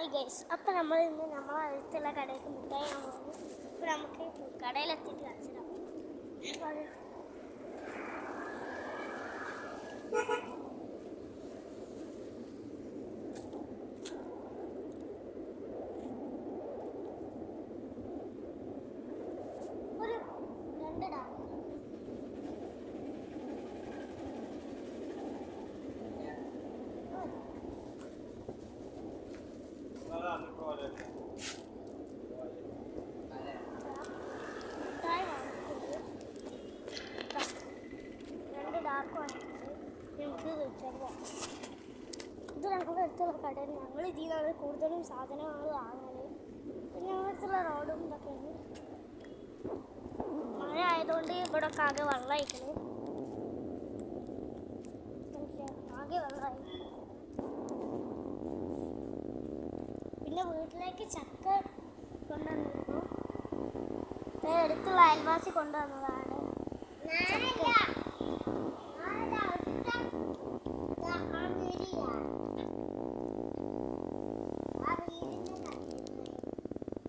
Hi guys, അപ്പോൾ നമ്മൾ ഇന്ന് നമ്മളെ അടുത്തുള്ള കടയിലേക്ക് മിഠായി പോകുന്നു. ഇപ്പോൾ നമുക്ക് കടയിലെത്തിയിട്ട് കാണിച്ചിടാം. ഒരു 2 ഡാ ഇത് ഞങ്ങളുടെ അടുത്തുള്ള കടയിൽ ഞങ്ങൾ ഇതിലാണ് കൂടുതലും സാധനങ്ങൾ വാങ്ങുന്നത്. പിന്നെ അടുത്തുള്ള റോഡും ഇതൊക്കെയാണ്. മഴ ആയതുകൊണ്ട് ഇവിടെ ഒക്കെ ആകെ വെള്ളമായിക്കണ്. ആകെ വെള്ളമായി. പിന്നെ വീട്ടിലേക്ക് ചക്ക കൊണ്ടുവന്നിരുന്നു. അടുത്തുള്ള അയൽവാസി കൊണ്ടുവന്നതാണ്.